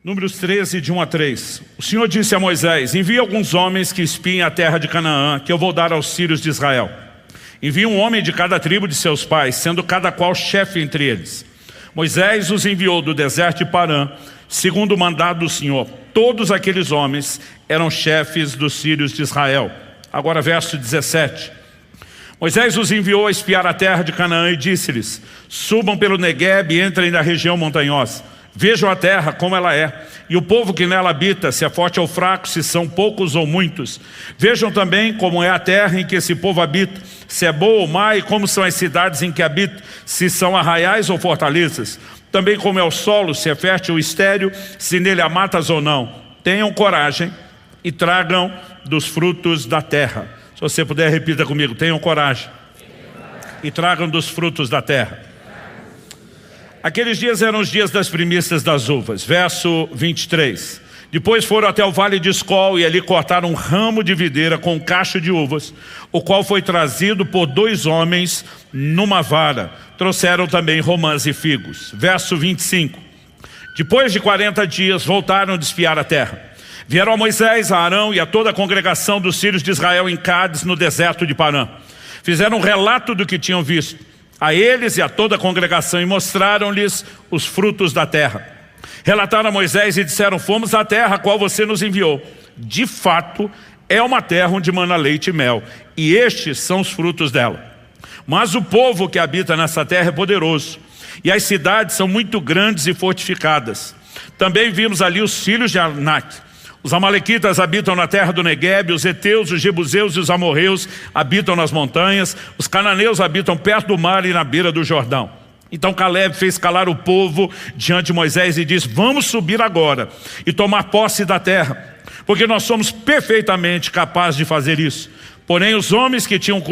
Números 13, de 1 a 3. O Senhor disse a Moisés: envie alguns homens que espiem a terra de Canaã, que eu vou dar aos filhos de Israel. Envie um homem de cada tribo de seus pais, sendo cada qual chefe entre eles. Moisés os enviou do deserto de Parã, segundo o mandado do Senhor. Todos aqueles homens eram chefes dos filhos de Israel. Agora verso 17. Moisés os enviou a espiar a terra de Canaã e disse-lhes: subam pelo Neguebe e entrem na região montanhosa. Vejam a terra como ela é, e o povo que nela habita, se é forte ou fraco, se são poucos ou muitos. Vejam também como é a terra em que esse povo habita, se é boa ou má, e como são as cidades em que habita, se são arraiais ou fortalezas. Também como é o solo, se é fértil ou estéril, se nele há matas ou não. Tenham coragem e tragam dos frutos da terra. Se você puder, repita comigo: tenham coragem e tragam dos frutos da terra. Aqueles dias eram os dias das primícias das uvas. Verso 23. Depois foram até o vale de Escol e ali cortaram um ramo de videira com um cacho de uvas, o qual foi trazido por 2 homens numa vara. Trouxeram também romãs e figos. Verso 25. Depois de 40 dias voltaram de espiar a terra. Vieram a Moisés, a Arão e a toda a congregação dos filhos de Israel em Cádiz, no deserto de Parã. Fizeram um relato do que tinham visto a eles e a toda a congregação, e mostraram-lhes os frutos da terra. Relataram a Moisés e disseram: fomos à terra a qual você nos enviou. De fato, é uma terra onde mana leite e mel, e estes são os frutos dela. Mas o povo que habita nessa terra é poderoso, e as cidades são muito grandes e fortificadas. Também vimos ali os filhos de Anak. Os amalequitas habitam na terra do Neguebe, os heteus, os jebuseus e os amorreus habitam nas montanhas, os cananeus habitam perto do mar e na beira do Jordão. Então Caleb fez calar o povo diante de Moisés e disse: vamos subir agora e tomar posse da terra, porque nós somos perfeitamente capazes de fazer isso. Porém os homens que tinham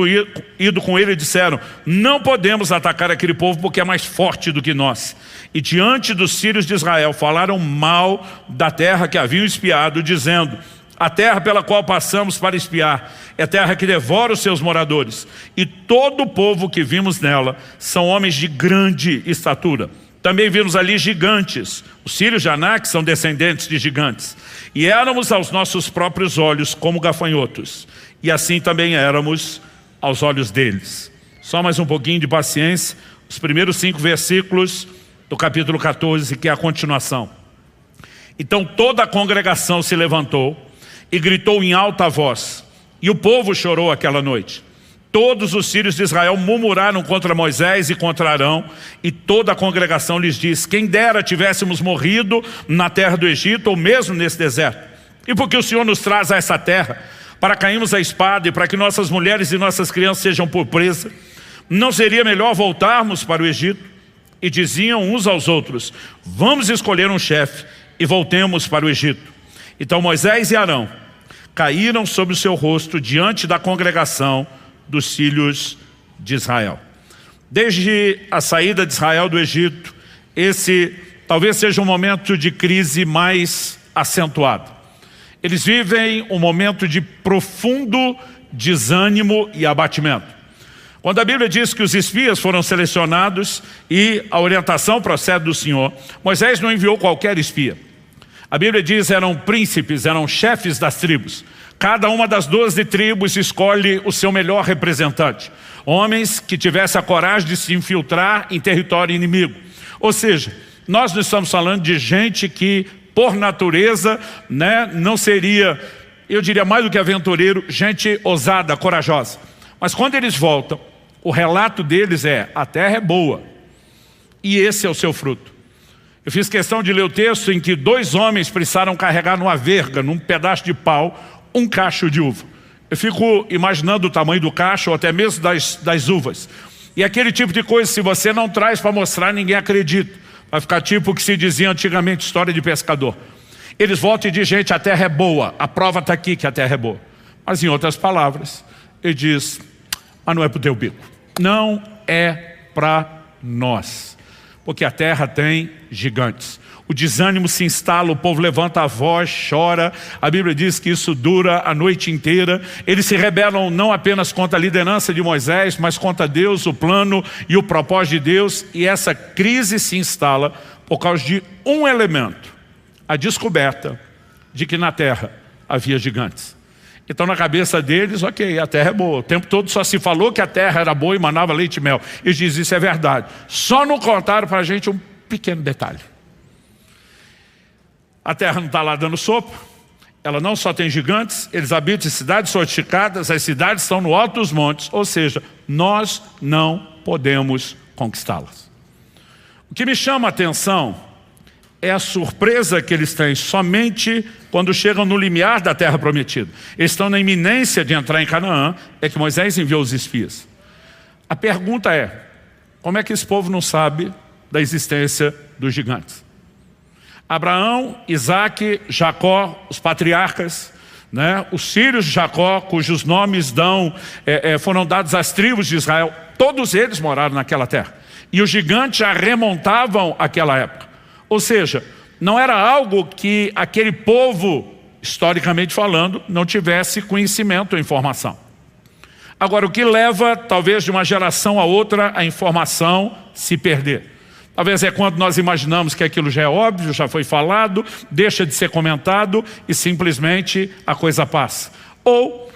ido com ele disseram: não podemos atacar aquele povo porque é mais forte do que nós. E diante dos filhos de Israel falaram mal da terra que haviam espiado, dizendo: a terra pela qual passamos para espiar é terra que devora os seus moradores, e todo o povo que vimos nela são homens de grande estatura. Também vimos ali gigantes. Os filhos de Anak são descendentes de gigantes, e éramos aos nossos próprios olhos como gafanhotos, e assim também éramos aos olhos deles. Só mais um pouquinho de paciência. Os primeiros 5 versículos do capítulo 14, que é a continuação. Então toda a congregação se levantou e gritou em alta voz, e o povo chorou aquela noite. Todos os filhos de Israel murmuraram contra Moisés e contra Arão, e toda a congregação lhes disse: quem dera tivéssemos morrido na terra do Egito, ou mesmo nesse deserto. E porque o Senhor nos traz a essa terra para cairmos a espada e para que nossas mulheres e nossas crianças sejam por presa, não seria melhor voltarmos para o Egito? E diziam uns aos outros: vamos escolher um chefe e voltemos para o Egito. Então Moisés e Arão caíram sobre o seu rosto diante da congregação dos filhos de Israel. Desde a saída de Israel do Egito, esse talvez seja um momento de crise mais acentuado. Eles vivem um momento de profundo desânimo e abatimento. Quando a Bíblia diz que os espias foram selecionados e a orientação procede do Senhor, Moisés não enviou qualquer espia. A Bíblia diz que eram príncipes, eram chefes das tribos. Cada uma das 12 tribos escolhe o seu melhor representante. Homens que tivessem a coragem de se infiltrar em território inimigo. Ou seja, nós não estamos falando de gente que, por natureza, não seria, eu diria mais do que aventureiro, gente ousada, corajosa. Mas quando eles voltam, o relato deles é: a terra é boa, e esse é o seu fruto. Eu fiz questão de ler o texto em que 2 homens precisaram carregar numa verga, num pedaço de pau, um cacho de uva. Eu fico imaginando o tamanho do cacho, ou até mesmo das uvas. E aquele tipo de coisa, se você não traz para mostrar, ninguém acredita. Vai ficar tipo o que se dizia antigamente, história de pescador. Eles voltam e dizem: gente, a terra é boa, a prova está aqui que a terra é boa. Mas em outras palavras, ele diz: mas não é para o teu bico. Não é para nós. Porque a terra tem gigantes. O desânimo se instala, o povo levanta a voz, chora. A Bíblia diz que isso dura a noite inteira. Eles se rebelam não apenas contra a liderança de Moisés, mas contra Deus, o plano e o propósito de Deus. E essa crise se instala por causa de um elemento. a descoberta de que na terra havia gigantes. Então na cabeça deles, ok, a terra é boa. O tempo todo só se falou que a terra era boa e manava leite e mel. Eles dizem, isso é verdade. Só não contaram para a gente um pequeno detalhe. A terra não está lá dando sopa. Ela não só tem gigantes, eles habitam em cidades fortificadas, as cidades estão no alto dos montes, ou seja, nós não podemos conquistá-las. O que me chama a atenção é a surpresa que eles têm somente quando chegam no limiar da terra prometida. Eles estão na iminência de entrar em Canaã, é que Moisés enviou os espias. A pergunta é, como é que esse povo não sabe da existência dos gigantes? Abraão, Isaque, Jacó, os patriarcas, né? Os filhos de Jacó, cujos nomes foram dados às tribos de Israel, todos eles moraram naquela terra. E os gigantes já remontavam aquela época. Ou seja, não era algo que aquele povo, historicamente falando, não tivesse conhecimento ou informação. Agora, o que leva, talvez, de uma geração a outra, a informação se perder? Talvez é quando nós imaginamos que aquilo já é óbvio, já foi falado, deixa de ser comentado e simplesmente a coisa passa. Ou,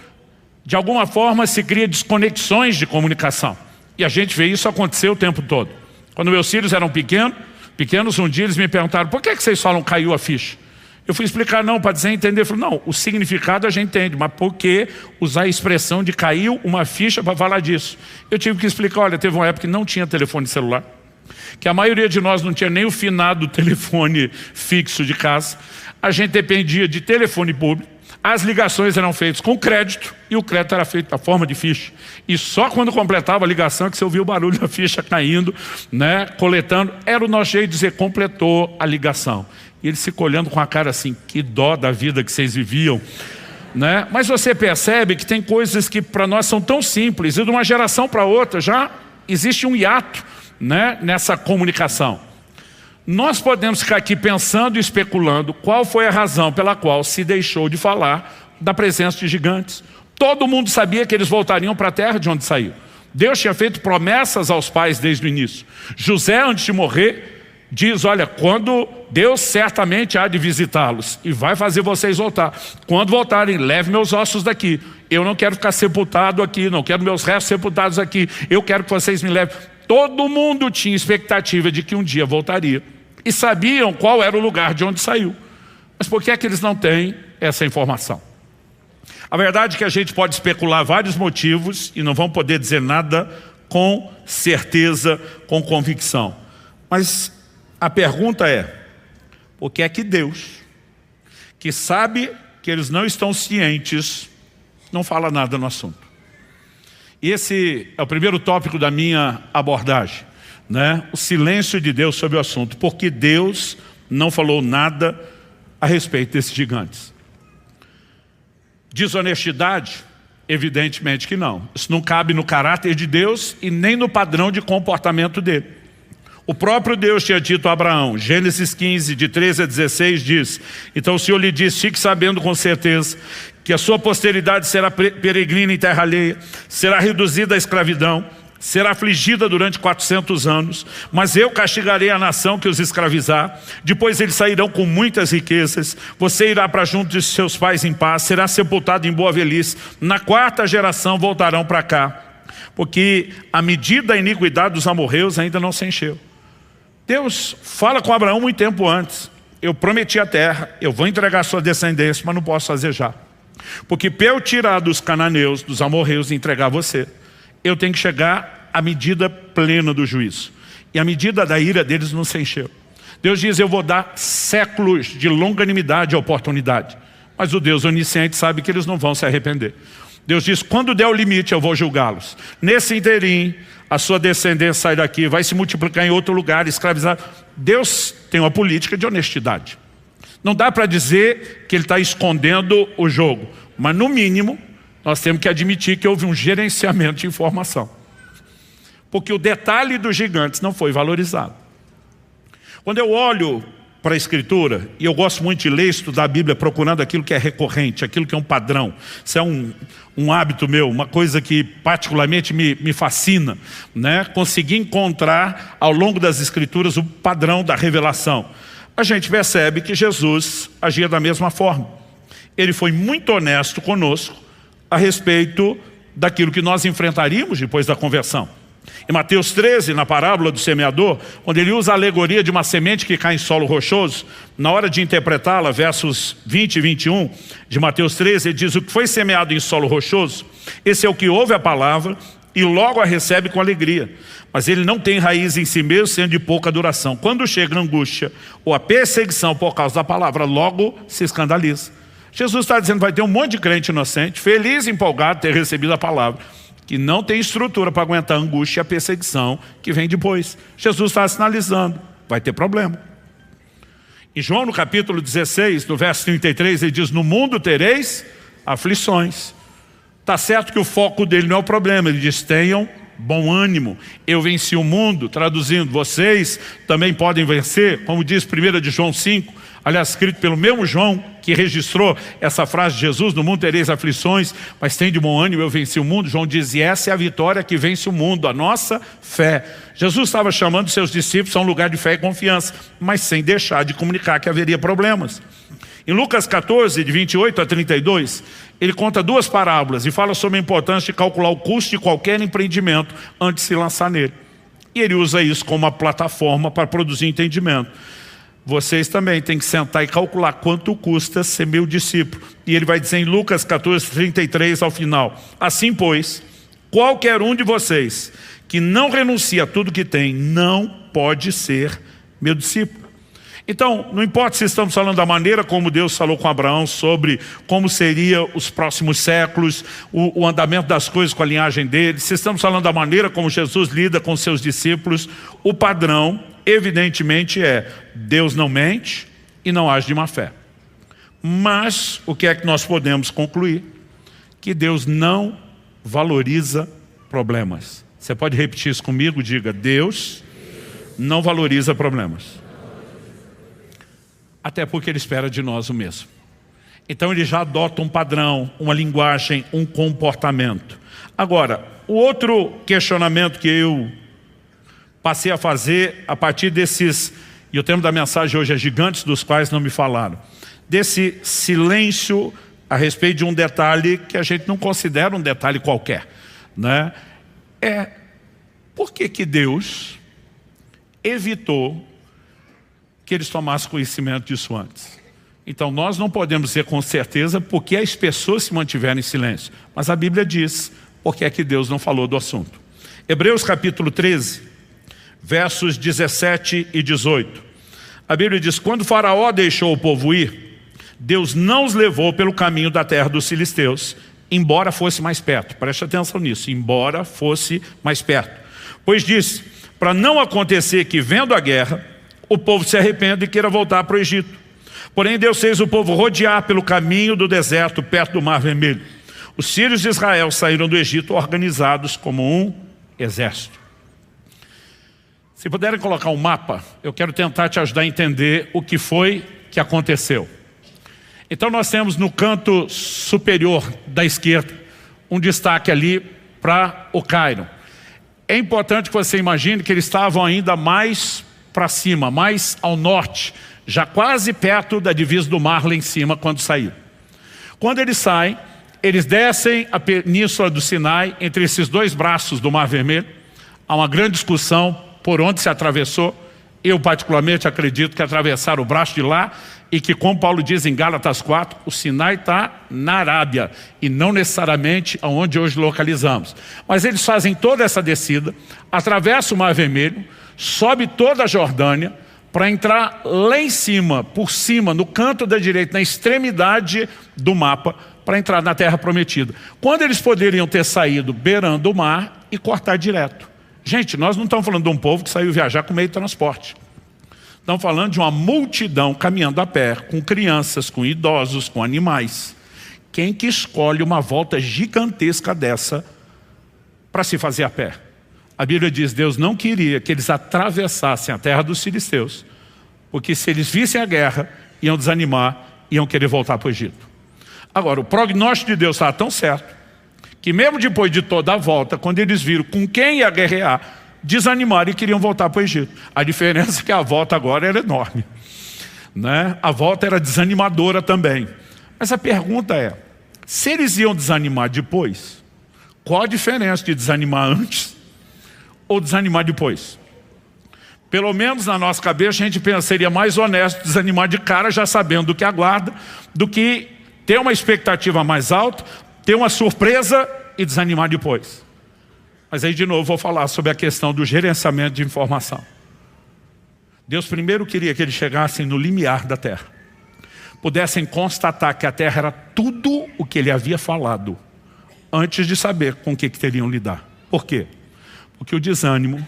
de alguma forma, se cria desconexões de comunicação. E a gente vê isso acontecer o tempo todo. Quando meus filhos eram pequenos, um dia eles me perguntaram, por que vocês falam caiu a ficha? Eu fui explicar, não, para dizer entender. Eu falei, não, o significado a gente entende, mas por que usar a expressão de caiu uma ficha para falar disso? Eu tive que explicar, olha, teve uma época que não tinha telefone celular, que a maioria de nós não tinha nem o finado telefone fixo de casa, a gente dependia de telefone público, as ligações eram feitas com crédito e o crédito era feito da forma de ficha. E só quando completava a ligação que você ouvia o barulho da ficha caindo, né, coletando, era o nosso jeito de dizer, completou a ligação. E eles ficam olhando com a cara assim, que dó da vida que vocês viviam. Né? Mas você percebe que tem coisas que para nós são tão simples, e de uma geração para outra já existe um hiato, né, nessa comunicação. Nós podemos ficar aqui pensando e especulando qual foi a razão pela qual se deixou de falar da presença de gigantes. Todo mundo sabia que eles voltariam para a terra de onde saíram. Deus tinha feito promessas aos pais desde o início. José, antes de morrer, diz, olha, quando Deus certamente há de visitá-los e vai fazer vocês voltar. Quando voltarem, leve meus ossos daqui. Eu não quero ficar sepultado aqui, não quero meus restos sepultados aqui. Eu quero que vocês me levem. Todo mundo tinha expectativa de que um dia voltaria. E sabiam qual era o lugar de onde saiu. Mas por que é que eles não têm essa informação? A verdade é que a gente pode especular vários motivos e não vão poder dizer nada com certeza, com convicção. Mas a pergunta é, por que é que Deus, que sabe que eles não estão cientes, não fala nada no assunto? E esse é o primeiro tópico da minha abordagem, né? O silêncio de Deus sobre o assunto. Porque Deus não falou nada a respeito desses gigantes. Desonestidade? Evidentemente que não. Isso não cabe no caráter de Deus e nem no padrão de comportamento dele. O próprio Deus tinha dito a Abraão, Gênesis 15, de 13 a 16, diz, então o Senhor lhe disse, fique sabendo com certeza que a sua posteridade será peregrina em terra alheia, será reduzida à escravidão, será afligida durante 400 anos, mas eu castigarei a nação que os escravizar, depois eles sairão com muitas riquezas, você irá para junto de seus pais em paz, será sepultado em boa velhice, na 4ª geração voltarão para cá, porque a medida da iniquidade dos amorreus ainda não se encheu. Deus fala com Abraão muito tempo antes, eu prometi a terra, eu vou entregar a sua descendência, mas não posso fazer já. Porque para eu tirar dos cananeus, dos amorreus e entregar você, eu tenho que chegar à medida plena do juízo. E a medida da ira deles não se encheu. Deus diz, eu vou dar séculos de longanimidade e oportunidade. Mas o Deus onisciente sabe que eles não vão se arrepender. Deus diz, quando der o limite eu vou julgá-los. Nesse interim, a sua descendência sai daqui, vai se multiplicar em outro lugar, escravizar. Deus tem uma política de honestidade. Não dá para dizer que Ele está escondendo o jogo. Mas no mínimo, nós temos que admitir que houve um gerenciamento de informação. Porque o detalhe dos gigantes não foi valorizado. Quando eu olho para a Escritura, e eu gosto muito de ler e estudar a Bíblia procurando aquilo que é recorrente, aquilo que é um padrão. Isso é um hábito meu, uma coisa que particularmente me fascina, né? Conseguir encontrar ao longo das Escrituras o padrão da revelação. a gente percebe que Jesus agia da mesma forma. Ele foi muito honesto conosco a respeito daquilo que nós enfrentaríamos depois da conversão. Em Mateus 13, na parábola do semeador, onde ele usa a alegoria de uma semente que cai em solo rochoso, na hora de interpretá-la, versos 20 e 21 de Mateus 13, ele diz: o que foi semeado em solo rochoso, esse é o que ouve a palavra e logo a recebe com alegria, mas ele não tem raiz em si mesmo, sendo de pouca duração. Quando chega a angústia ou a perseguição por causa da palavra, logo se escandaliza. Jesus está dizendo: vai ter um monte de crente inocente, feliz e empolgado de ter recebido a palavra, que não tem estrutura para aguentar a angústia e a perseguição que vem depois. Jesus está sinalizando: vai ter problema. Em João, no capítulo 16, no verso 33, ele diz: no mundo tereis aflições. Está certo que o foco dele não é o problema, ele diz: tenham bom ânimo, eu venci o mundo. Traduzindo, vocês também podem vencer, como diz 1 de João 5, aliás, escrito pelo mesmo João que registrou essa frase de Jesus: no mundo tereis aflições, mas tem de bom ânimo, eu venci o mundo. João diz: e essa é a vitória que vence o mundo, a nossa fé. Jesus estava chamando seus discípulos a um lugar de fé e confiança, mas sem deixar de comunicar que haveria problemas. Em Lucas 14, de 28 a 32, ele conta duas parábolas e fala sobre a importância de calcular o custo de qualquer empreendimento antes de se lançar nele. E ele usa isso como uma plataforma para produzir entendimento. Vocês também têm que sentar e calcular quanto custa ser meu discípulo. E ele vai dizer em Lucas 14, 33 ao final: assim, pois, qualquer um de vocês que não renuncia a tudo que tem, não pode ser meu discípulo. Então, não importa se estamos falando da maneira como Deus falou com Abraão sobre como seria os próximos séculos, o andamento das coisas com a linhagem dele, se estamos falando da maneira como Jesus lida com seus discípulos, o padrão, evidentemente, é: Deus não mente e não age de má fé. Mas, o que é que nós podemos concluir? Que Deus não valoriza problemas. Você pode repetir isso comigo? Diga: Deus não valoriza problemas. Até porque ele espera de nós o mesmo. Então ele já adota um padrão, uma linguagem, um comportamento. Agora, o outro questionamento que eu passei a fazer a partir desses, e o tema da mensagem hoje é gigantes dos quais não me falaram, desse silêncio a respeito de um detalhe que a gente não considera um detalhe qualquer, né? É: por que Deus evitou que eles tomassem conhecimento disso antes? Então nós não podemos dizer com certeza porque as pessoas se mantiveram em silêncio, mas a Bíblia diz porque é que Deus não falou do assunto. Hebreus capítulo 13, versos 17 e 18. A Bíblia diz: quando Faraó deixou o povo ir, Deus não os levou pelo caminho da terra dos filisteus, embora fosse mais perto. Preste atenção nisso: embora fosse mais perto. Pois disse, para não acontecer que, vendo a guerra, o povo se arrependa e queira voltar para o Egito. Porém Deus fez o povo rodear pelo caminho do deserto, perto do Mar Vermelho. Os filhos de Israel saíram do Egito organizados como um exército. Se puderem colocar um mapa, eu quero tentar te ajudar a entender o que foi que aconteceu. Então nós temos no canto superior da esquerda um destaque ali para o Cairo. É importante que você imagine que eles estavam ainda mais para cima, mais ao norte, já quase perto da divisa do mar lá em cima quando saíram. Quando eles saem, eles descem a península do Sinai, entre esses dois braços do Mar Vermelho. Há uma grande discussão por onde se atravessou. Eu particularmente acredito que atravessaram o braço de lá e que, como Paulo diz em Gálatas 4, o Sinai está na Arábia e não necessariamente onde hoje localizamos. Mas eles fazem toda essa descida, atravessam o Mar Vermelho, sobe toda a Jordânia para entrar lá em cima, por cima, no canto da direita, na extremidade do mapa, para entrar na terra prometida. Quando eles poderiam ter saído beirando o mar e cortar direto. Gente, nós não estamos falando de um povo que saiu viajar com meio de transporte. Estamos falando de uma multidão caminhando a pé, com crianças, com idosos, com animais. Quem que escolhe uma volta gigantesca dessa para se fazer a pé? A Bíblia diz: Deus não queria que eles atravessassem a terra dos filisteus, porque se eles vissem a guerra, iam desanimar, iam querer voltar para o Egito. Agora, o prognóstico de Deus estava tão certo, que mesmo depois de toda a volta, quando eles viram com quem ia guerrear, desanimaram e queriam voltar para o Egito. A diferença é que a volta agora era enorme. né? A volta era desanimadora também. Mas a pergunta é, se eles iam desanimar depois, qual a diferença de desanimar antes ou desanimar depois? Pelo menos na nossa cabeça a gente pensa, seria mais honesto desanimar de cara já sabendo do que aguarda, do que ter uma expectativa mais alta, ter uma surpresa e desanimar depois. Mas aí de novo vou falar sobre a questão do gerenciamento de informação. Deus primeiro queria que eles chegassem no limiar da terra, pudessem constatar que a terra era tudo o que ele havia falado, antes de saber com o que teriam lidar. Por quê? Porque o desânimo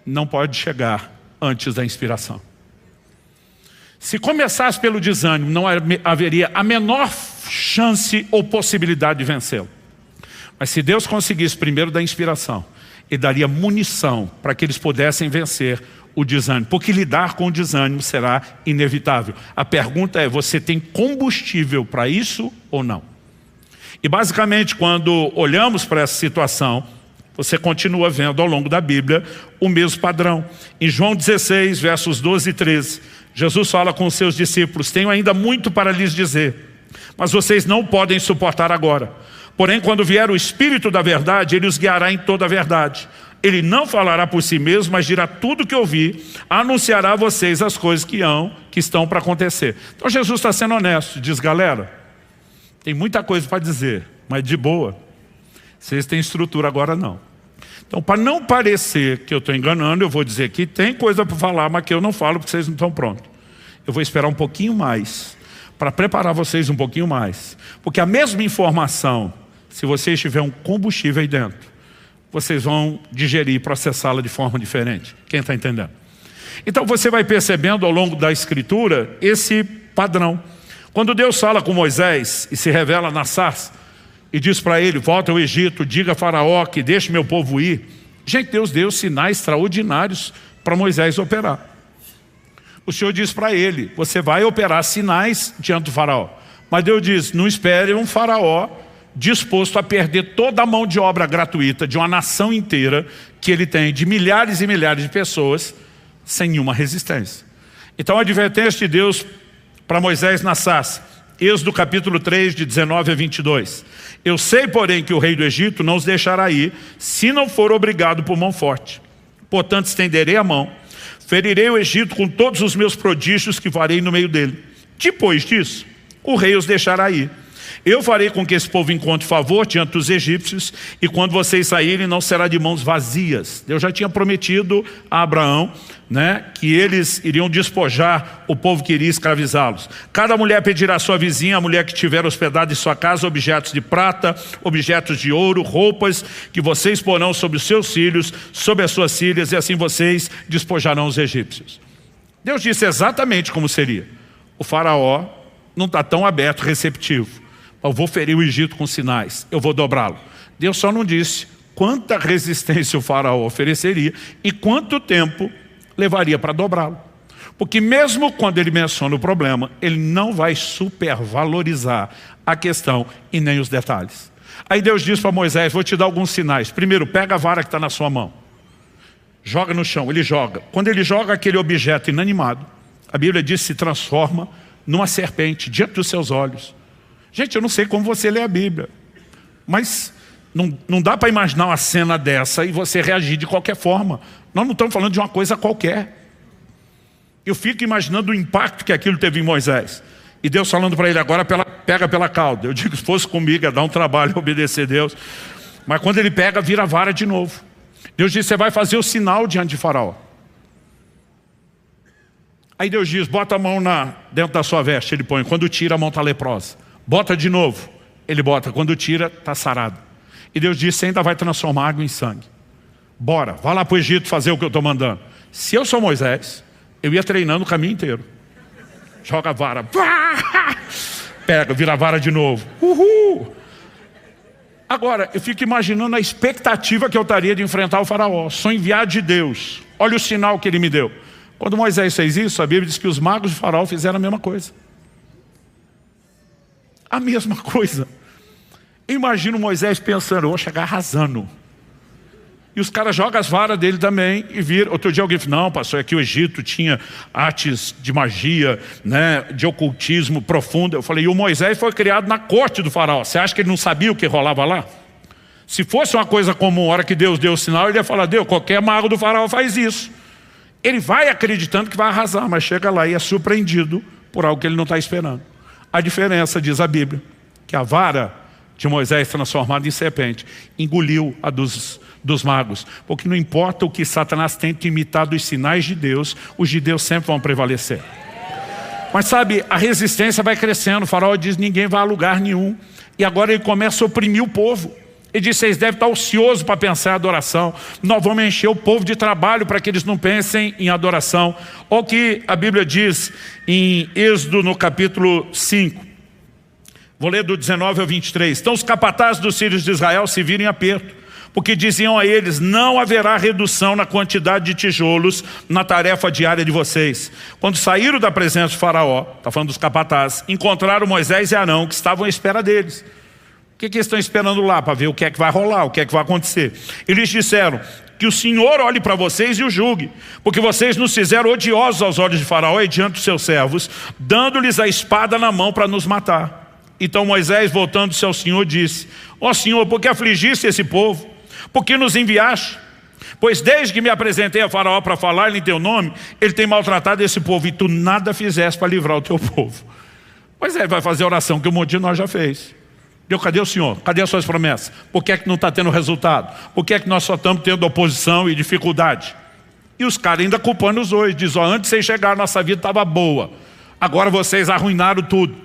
não pode chegar antes da inspiração. Se começasse pelo desânimo, não haveria a menor chance ou possibilidade de vencê-lo. Mas se Deus conseguisse primeiro da inspiração, Ele daria munição para que eles pudessem vencer o desânimo. Porque lidar com o desânimo será inevitável. A pergunta é, você tem combustível para isso ou não? E basicamente, quando olhamos para essa situação, você continua vendo ao longo da Bíblia o mesmo padrão. Em João 16, versos 12 e 13, Jesus fala com os seus discípulos, tenho ainda muito para lhes dizer, mas vocês não podem suportar agora. Porém, quando vier o Espírito da verdade, Ele os guiará em toda a verdade. Ele não falará por si mesmo, mas dirá tudo o que ouvir, anunciará a vocês as coisas que estão para acontecer. Então Jesus está sendo honesto, diz, galera, tem muita coisa para dizer, mas de boa, vocês têm estrutura agora não. Então, para não parecer que eu estou enganando, eu vou dizer que tem coisa para falar, mas que eu não falo porque vocês não estão prontos. Eu vou esperar um pouquinho mais, para preparar vocês um pouquinho mais. Porque a mesma informação, se vocês tiverem um combustível aí dentro, vocês vão digerir e processá-la de forma diferente. Quem está entendendo? Então você vai percebendo ao longo da Escritura esse padrão. Quando Deus fala com Moisés e se revela na sarça, e diz para ele, volta ao Egito, diga a Faraó que deixe meu povo ir. Gente, Deus deu sinais extraordinários para Moisés operar. O Senhor diz para ele, você vai operar sinais diante do Faraó. Mas Deus diz, não espere um Faraó disposto a perder toda a mão de obra gratuita de uma nação inteira que ele tem, de milhares e milhares de pessoas, sem nenhuma resistência. Então a advertência de Deus para Moisés na sarça, Êxodo capítulo 3, de 19 a 22. Eu sei, porém, que o rei do Egito não os deixará ir, se não for obrigado por mão forte. Portanto, estenderei a mão, ferirei o Egito com todos os meus prodígios que farei no meio dele. Depois disso, o rei os deixará ir. Eu farei com que esse povo encontre favor diante dos egípcios, e quando vocês saírem não será de mãos vazias. Deus já tinha prometido a Abraão, né, que eles iriam despojar o povo que iria escravizá-los. Cada mulher pedirá à sua vizinha, a mulher que tiver hospedado em sua casa, objetos de prata, objetos de ouro, roupas que vocês porão sobre os seus filhos, sobre as suas filhas, e assim vocês despojarão os egípcios. Deus disse exatamente como seria. O faraó não está tão aberto, receptivo. Eu vou ferir o Egito com sinais, eu vou dobrá-lo. Deus só não disse quanta resistência o faraó ofereceria e quanto tempo levaria para dobrá-lo. Porque mesmo quando ele menciona o problema, ele não vai supervalorizar a questão e nem os detalhes. Aí Deus diz para Moisés, vou te dar alguns sinais. Primeiro, pega a vara que está na sua mão. Joga no chão, ele joga. Quando ele joga aquele objeto inanimado, a Bíblia diz que se transforma numa serpente diante dos seus olhos. Gente, eu não sei como você lê a Bíblia, mas não dá para imaginar uma cena dessa e você reagir de qualquer forma. Nós não estamos falando de uma coisa qualquer. Eu fico imaginando o impacto que aquilo teve em Moisés. E Deus falando para ele agora, pega pela cauda. Eu digo, se fosse comigo, ia dar um trabalho obedecer a Deus. Mas quando ele pega, vira a vara de novo. Deus diz, você vai fazer o sinal diante de Faraó. Aí Deus diz, bota a mão dentro da sua veste. Ele põe, quando tira, a mão está leprosa. Bota de novo. Ele bota, quando tira, está sarado. E Deus diz, você ainda vai transformar água em sangue. Bora, vá lá para o Egito fazer o que eu estou mandando. Se eu sou Moisés, eu ia treinando o caminho inteiro. Joga a vara. Pega, vira a vara de novo. Uhul! Agora, eu fico imaginando a expectativa que eu estaria de enfrentar o faraó. Sou enviado de Deus. Olha o sinal que ele me deu. Quando Moisés fez isso, a Bíblia diz que os magos de faraó fizeram a mesma coisa. A mesma coisa. Eu imagino Moisés pensando, eu vou chegar arrasando. E os caras jogam as varas dele também e viram. Outro dia alguém falou, não, pastor, é que o Egito tinha artes de magia, né, de ocultismo profundo. Eu falei, e o Moisés foi criado na corte do faraó. Você acha que ele não sabia o que rolava lá? Se fosse uma coisa comum, a hora que Deus deu o sinal, ele ia falar, Deus, qualquer mago do faraó faz isso. Ele vai acreditando que vai arrasar, mas chega lá e é surpreendido por algo que ele não está esperando. A diferença, diz a Bíblia, que a vara de Moisés transformada em serpente engoliu a dos magos. Porque não importa o que Satanás tenta imitar dos sinais de Deus, os de Deus sempre vão prevalecer. Mas sabe, a resistência vai crescendo. O faraó diz, ninguém vai a lugar nenhum. E agora ele começa a oprimir o povo. Ele diz, vocês devem estar ociosos para pensar em adoração. Nós vamos encher o povo de trabalho para que eles não pensem em adoração. Olha o que a Bíblia diz em Êxodo no capítulo 5. Vou ler do 19 ao 23. Então os capatazes dos filhos de Israel se viram em aperto, porque diziam a eles, não haverá redução na quantidade de tijolos na tarefa diária de vocês. Quando saíram da presença do faraó, está falando dos capatazes, encontraram Moisés e Arão, que estavam à espera deles. O que eles estão esperando lá para ver o que é que vai rolar, o que é que vai acontecer? Eles disseram, que o Senhor olhe para vocês e o julgue, porque vocês nos fizeram odiosos aos olhos de faraó e diante dos seus servos, dando-lhes a espada na mão para nos matar. Então Moisés, voltando-se ao Senhor, disse, ó Senhor, por que afligiste esse povo? Por que nos enviaste? Pois desde que me apresentei a faraó para falar em teu nome, ele tem maltratado esse povo e tu nada fizeste para livrar o teu povo. Moisés vai fazer a oração que um monte de nós já fez. Deus, cadê o Senhor? Cadê as suas promessas? Por que é que não está tendo resultado? Por que é que nós só estamos tendo oposição e dificuldade? E os caras ainda culpando os dois. Diz, ó, antes de vocês chegarem, nossa vida estava boa. Agora vocês arruinaram tudo.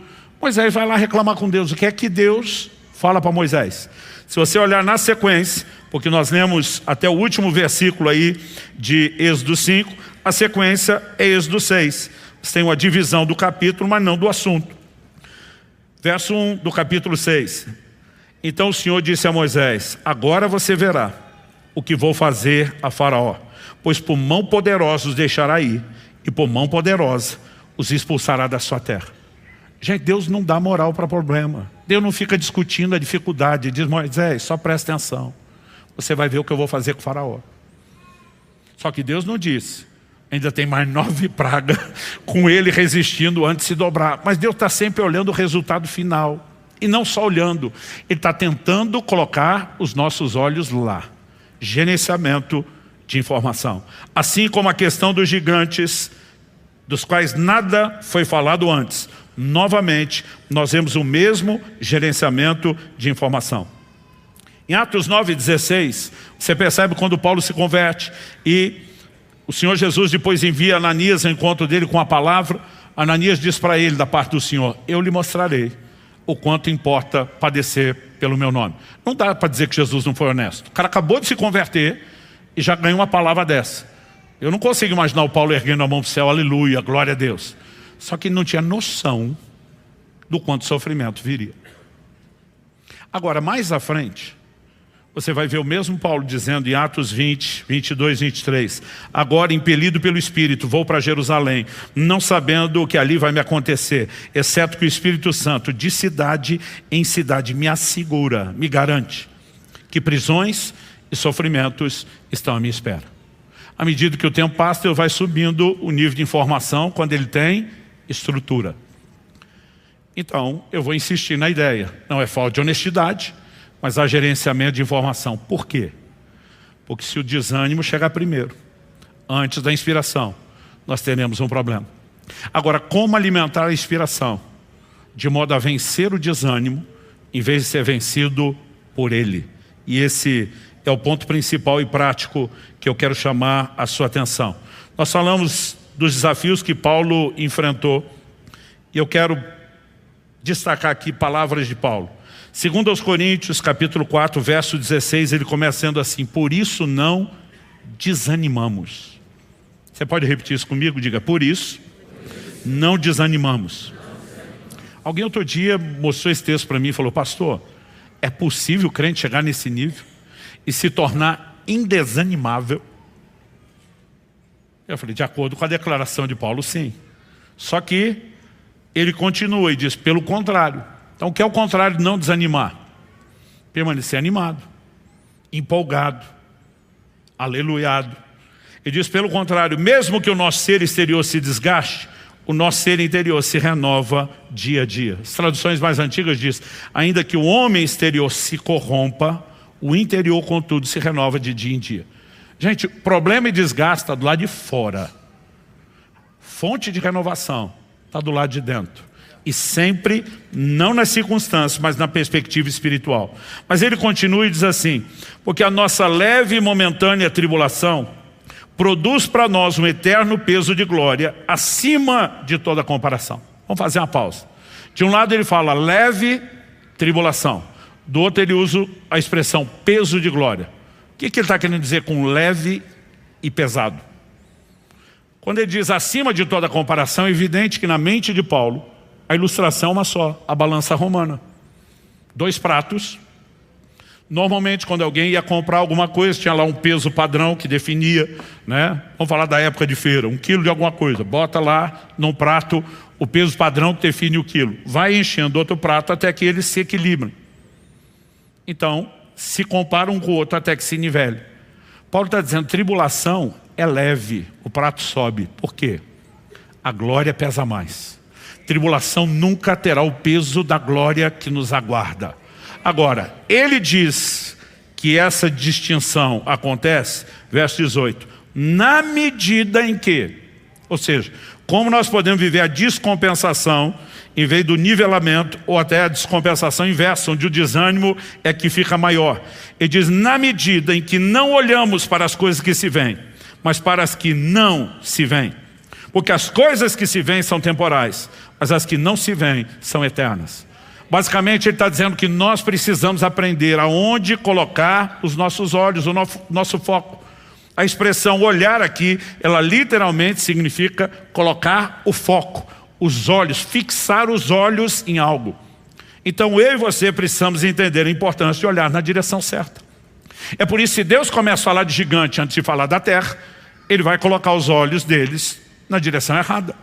Moisés vai lá reclamar com Deus. O que é que Deus fala para Moisés? Se você olhar na sequência, porque nós lemos até o último versículo aí de Êxodo 5, a sequência é Êxodo 6. Você tem uma divisão do capítulo, mas não do assunto. Verso 1 do capítulo 6. Então o Senhor disse a Moisés, agora você verá o que vou fazer a faraó, pois por mão poderosa os deixará ir, e por mão poderosa os expulsará da sua terra. Gente, Deus não dá moral para problema. Deus não fica discutindo a dificuldade. Diz, Moisés, só presta atenção. Você vai ver o que eu vou fazer com o faraó. Só que Deus não disse, ainda tem mais 9 pragas com ele resistindo antes de se dobrar. Mas Deus está sempre olhando o resultado final. E não só olhando, Ele está tentando colocar os nossos olhos lá. Gerenciamento de informação. Assim como a questão dos gigantes, dos quais nada foi falado antes. Novamente, nós vemos o mesmo gerenciamento de informação. Em Atos 9:16, você percebe quando Paulo se converte e o Senhor Jesus depois envia Ananias ao encontro dele com a palavra. Ananias diz para ele, da parte do Senhor, eu lhe mostrarei o quanto importa padecer pelo meu nome. Não dá para dizer que Jesus não foi honesto. O cara acabou de se converter e já ganhou uma palavra dessa. Eu não consigo imaginar o Paulo erguendo a mão para o céu, aleluia, glória a Deus. Só que ele não tinha noção do quanto sofrimento viria. Agora, mais à frente, você vai ver o mesmo Paulo dizendo em Atos 20, 22, 23. Agora, impelido pelo Espírito, vou para Jerusalém, não sabendo o que ali vai me acontecer, exceto que o Espírito Santo, de cidade em cidade, me assegura, me garante, que prisões e sofrimentos estão à minha espera. À medida que o tempo passa, ele vai subindo o nível de informação quando ele tem estrutura. Então, eu vou insistir na ideia. Não é falta de honestidade, mas há gerenciamento de informação. Por quê? Porque se o desânimo chegar primeiro, antes da inspiração, nós teremos um problema. Agora, como alimentar a inspiração? De modo a vencer o desânimo, em vez de ser vencido por ele. E esse é o ponto principal e prático que eu quero chamar a sua atenção. Nós falamos dos desafios que Paulo enfrentou, e eu quero destacar aqui palavras de Paulo. Segundo aos Coríntios, capítulo 4, verso 16, ele começa sendo assim, por isso não desanimamos. Você pode repetir isso comigo? Diga, por isso não desanimamos. Alguém outro dia mostrou esse texto para mim e falou, pastor, é possível o crente chegar nesse nível e se tornar indesanimável? Eu falei, de acordo com a declaração de Paulo, sim. Só que ele continua e diz, pelo contrário. Então, o que é o contrário de não desanimar? Permanecer animado, empolgado, aleluiado. Ele diz, pelo contrário, mesmo que o nosso ser exterior se desgaste, o nosso ser interior se renova dia a dia. As traduções mais antigas dizem, ainda que o homem exterior se corrompa, o interior, contudo, se renova de dia em dia. Gente, problema e desgaste está do lado de fora. Fonte de renovação está do lado de dentro. E sempre, não nas circunstâncias, mas na perspectiva espiritual. Mas ele continua e diz assim, porque a nossa leve e momentânea tribulação produz para nós um eterno peso de glória acima de toda comparação. Vamos fazer uma pausa. De um lado ele fala leve tribulação. Do outro ele usa a expressão peso de glória. O que ele está querendo dizer com leve e pesado? Quando ele diz acima de toda comparação, é evidente que na mente de Paulo, a ilustração é uma só, a balança romana. 2 pratos. Normalmente, quando alguém ia comprar alguma coisa, tinha lá um peso padrão que definia, né? Vamos falar da época de feira, 1 quilo de alguma coisa. Bota lá num prato o peso padrão que define o quilo. Vai enchendo outro prato até que eles se equilibrem. Então, se compara um com o outro até que se nivele. Paulo está dizendo, tribulação é leve, o prato sobe. Por quê? A glória pesa mais. Tribulação nunca terá o peso da glória que nos aguarda. Agora, ele diz que essa distinção acontece, verso 18, na medida em que, ou seja, como nós podemos viver a descompensação em vez do nivelamento, ou até a descompensação inversa, onde o desânimo é que fica maior. Ele diz, na medida em que não olhamos para as coisas que se veem, mas para as que não se veem. Porque as coisas que se veem são temporais, mas as que não se veem são eternas. Basicamente ele está dizendo que nós precisamos aprender aonde colocar os nossos olhos, o nosso foco. A expressão olhar aqui, ela literalmente significa colocar o foco, os olhos, fixar os olhos em algo. Então eu e você precisamos entender a importância de olhar na direção certa. É por isso que se Deus começa a falar de gigante antes de falar da terra, ele vai colocar os olhos deles na direção errada.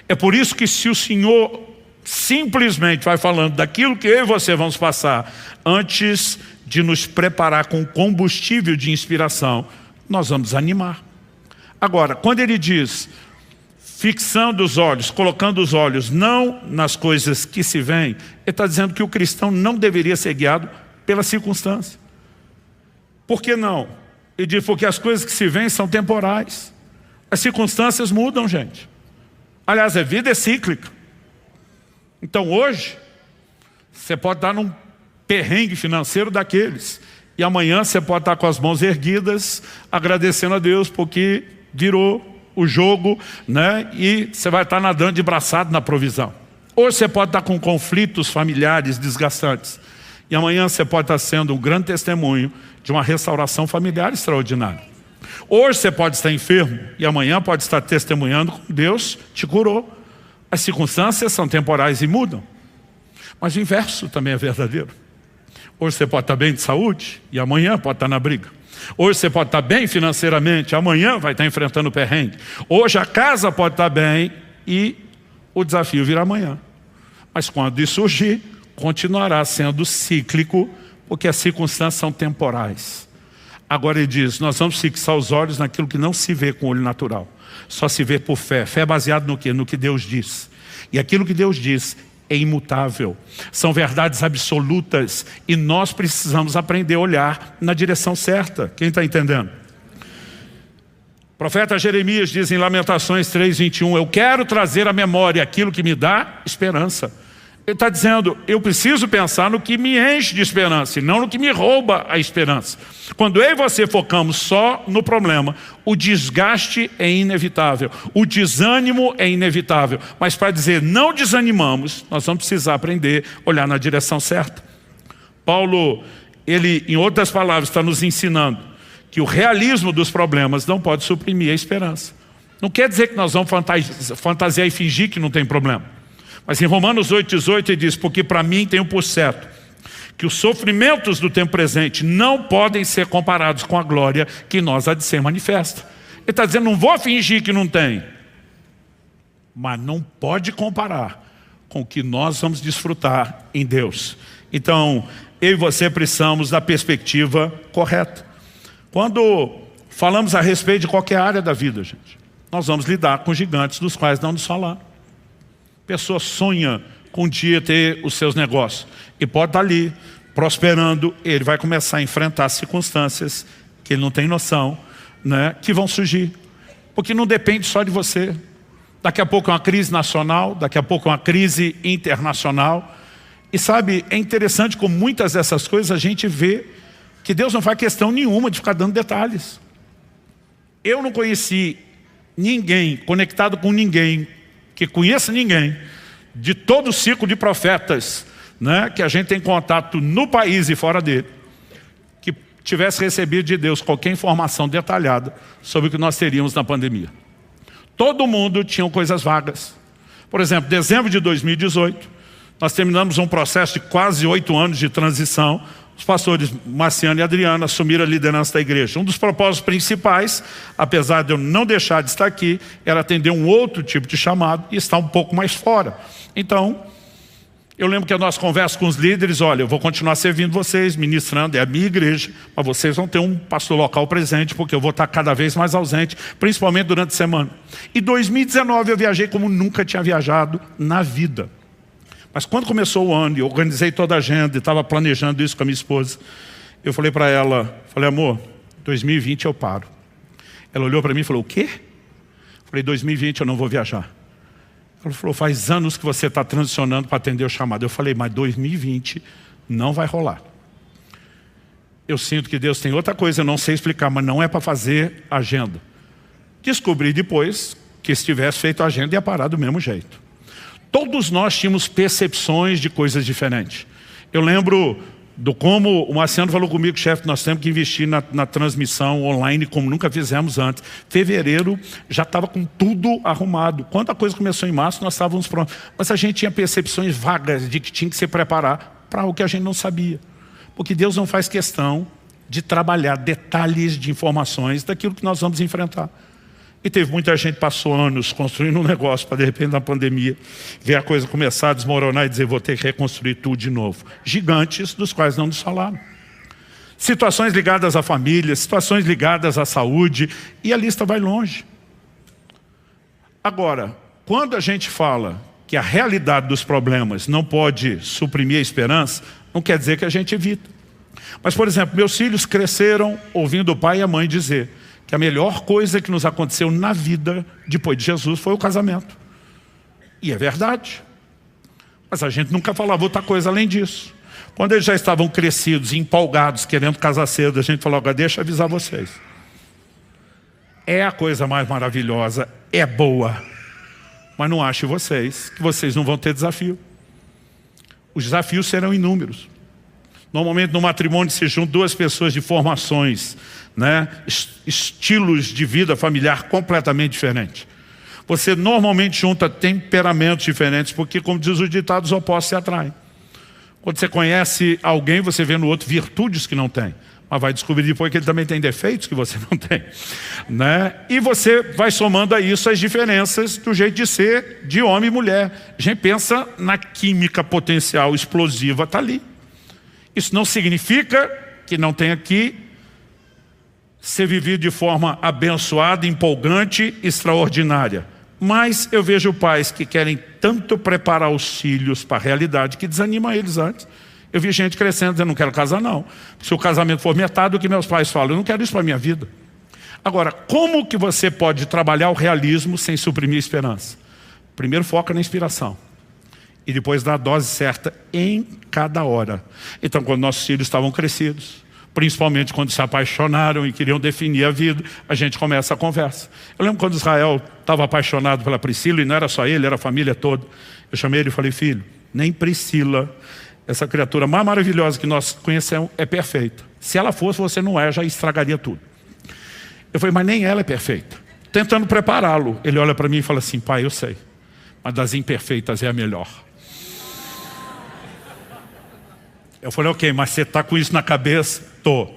É por isso que se o Senhor simplesmente vai falando daquilo que eu e você vamos passar antes de nos preparar com combustível de inspiração, nós vamos animar. Agora, quando ele diz fixando os olhos, colocando os olhos não nas coisas que se veem, ele está dizendo que o cristão não deveria ser guiado pela circunstância. Por que não? Ele diz porque as coisas que se veem são temporais. As circunstâncias mudam, gente. Aliás, a vida é cíclica. Então hoje, você pode estar num perrengue financeiro daqueles. E amanhã você pode estar com as mãos erguidas, agradecendo a Deus porque virou o jogo, né? E você vai estar nadando de braçado na provisão. Hoje você pode estar com conflitos familiares desgastantes. E amanhã você pode estar sendo um grande testemunho de uma restauração familiar extraordinária. Hoje você pode estar enfermo e amanhã pode estar testemunhando que Deus te curou. As circunstâncias são temporais e mudam. Mas o inverso também é verdadeiro. Hoje você pode estar bem de saúde e amanhã pode estar na briga. Hoje você pode estar bem financeiramente, amanhã vai estar enfrentando o perrengue. Hoje a casa pode estar bem e o desafio virá amanhã. Mas quando isso surgir, continuará sendo cíclico, porque as circunstâncias são temporais. Agora ele diz, nós vamos fixar os olhos naquilo que não se vê com o olho natural. Só se vê por fé. Fé é baseada no quê? No que Deus diz. E aquilo que Deus diz é imutável. São verdades absolutas. E nós precisamos aprender a olhar na direção certa. Quem está entendendo? O profeta Jeremias diz em Lamentações 3:21, eu quero trazer à memória aquilo que me dá esperança. Ele está dizendo, eu preciso pensar no que me enche de esperança e não no que me rouba a esperança. Quando eu e você focamos só no problema, o desgaste é inevitável, o desânimo é inevitável. Mas para dizer não desanimamos, nós vamos precisar aprender a olhar na direção certa. Paulo, ele, em outras palavras, está nos ensinando que o realismo dos problemas não pode suprimir a esperança. Não quer dizer que nós vamos fantasiar e fingir que não tem problema. Mas em Romanos 8:18 ele diz, porque para mim tenho por certo que os sofrimentos do tempo presente não podem ser comparados com a glória que nós há de ser manifesta. Ele está dizendo, não vou fingir que não tem, mas não pode comparar com o que nós vamos desfrutar em Deus. Então, eu e você precisamos da perspectiva correta. Quando falamos a respeito de qualquer área da vida, gente. Nós vamos lidar com gigantes dos quais não nos falaram. A pessoa sonha com um dia ter os seus negócios e pode estar ali, prosperando. Ele vai começar a enfrentar circunstâncias que ele não tem noção, né, que vão surgir. Porque não depende só de você. Daqui a pouco é uma crise nacional, daqui a pouco é uma crise internacional. E sabe, é interessante como muitas dessas coisas a gente vê que Deus não faz questão nenhuma de ficar dando detalhes. Eu não conheci ninguém, conectado com ninguém, que conheça ninguém, de todo o ciclo de profetas, né, que a gente tem contato no país e fora dele, que tivesse recebido de Deus qualquer informação detalhada sobre o que nós teríamos na pandemia. Todo mundo tinha coisas vagas. Por exemplo, dezembro de 2018, nós terminamos um processo de quase 8 anos de transição. Os pastores Marciano e Adriana assumiram a liderança da igreja. Um dos propósitos principais, apesar de eu não deixar de estar aqui, era atender um outro tipo de chamado e estar um pouco mais fora. Então, eu lembro que a nossa conversa com os líderes, olha, eu vou continuar servindo vocês, ministrando, é a minha igreja, mas vocês vão ter um pastor local presente, porque eu vou estar cada vez mais ausente, principalmente durante a semana. Em 2019 eu viajei como nunca tinha viajado na vida. Mas quando começou o ano, eu organizei toda a agenda e estava planejando isso com a minha esposa, eu falei para ela, amor, 2020 eu paro. Ela olhou para mim e falou, o quê? Eu falei, 2020 eu não vou viajar. Ela falou, faz anos que você está transicionando para atender o chamado. Eu falei, mas 2020 não vai rolar. Eu sinto que Deus tem outra coisa, eu não sei explicar, mas não é para fazer agenda. Descobri depois que se tivesse feito a agenda ia parar do mesmo jeito. Todos nós tínhamos percepções de coisas diferentes. Eu lembro do como o Marciano falou comigo, chefe, nós temos que investir na transmissão online como nunca fizemos antes. Fevereiro já estava com tudo arrumado. Quando a coisa começou em março, nós estávamos prontos. Mas a gente tinha percepções vagas de que tinha que se preparar para o que a gente não sabia. Porque Deus não faz questão de trabalhar detalhes de informações daquilo que nós vamos enfrentar. E teve muita gente que passou anos construindo um negócio para de repente na pandemia ver a coisa começar a desmoronar e dizer vou ter que reconstruir tudo de novo. Gigantes dos quais não nos falaram. Situações ligadas à família, situações ligadas à saúde e a lista vai longe. Agora, quando a gente fala que a realidade dos problemas não pode suprimir a esperança, não quer dizer que a gente evita. Mas, por exemplo, meus filhos cresceram ouvindo o pai e a mãe dizer que a melhor coisa que nos aconteceu na vida, depois de Jesus, foi o casamento. E é verdade. Mas a gente nunca falava outra coisa além disso. Quando eles já estavam crescidos, empolgados, querendo casar cedo, a gente falou, agora deixa eu avisar vocês. É a coisa mais maravilhosa, é boa. Mas não ache vocês, que vocês não vão ter desafio. Os desafios serão inúmeros. Normalmente no matrimônio se juntam duas pessoas de formações, né? Estilos de vida familiar completamente diferentes. Você normalmente junta temperamentos diferentes, porque como diz o ditado, os opostos se atraem. Quando você conhece alguém, você vê no outro virtudes que não tem. Mas vai descobrir depois que ele também tem defeitos que você não tem, né? E você vai somando a isso as diferenças do jeito de ser de homem e mulher. A gente pensa na química potencial explosiva, está ali. Isso não significa que não tenha que ser vivido de forma abençoada, empolgante, extraordinária. Mas eu vejo pais que querem tanto preparar os filhos para a realidade que desanima eles antes. Eu vi gente crescendo dizendo, não quero casar não. Se o casamento for metade do que meus pais falam, eu não quero isso para a minha vida. Agora, como que você pode trabalhar o realismo sem suprimir a esperança? Primeiro foca na inspiração. E depois dá a dose certa em cada hora. Então, quando nossos filhos estavam crescidos, principalmente quando se apaixonaram e queriam definir a vida, a gente começa a conversa. Eu lembro quando Israel estava apaixonado pela Priscila, e não era só ele, era a família toda. Eu chamei ele e falei, filho, nem Priscila, essa criatura mais maravilhosa que nós conhecemos, é perfeita. Se ela fosse, você não é, já estragaria tudo. Eu falei, mas nem ela é perfeita. Tentando prepará-lo, ele olha para mim e fala assim, pai, eu sei, mas das imperfeitas é a melhor. Eu falei, ok, mas você está com isso na cabeça? Tô.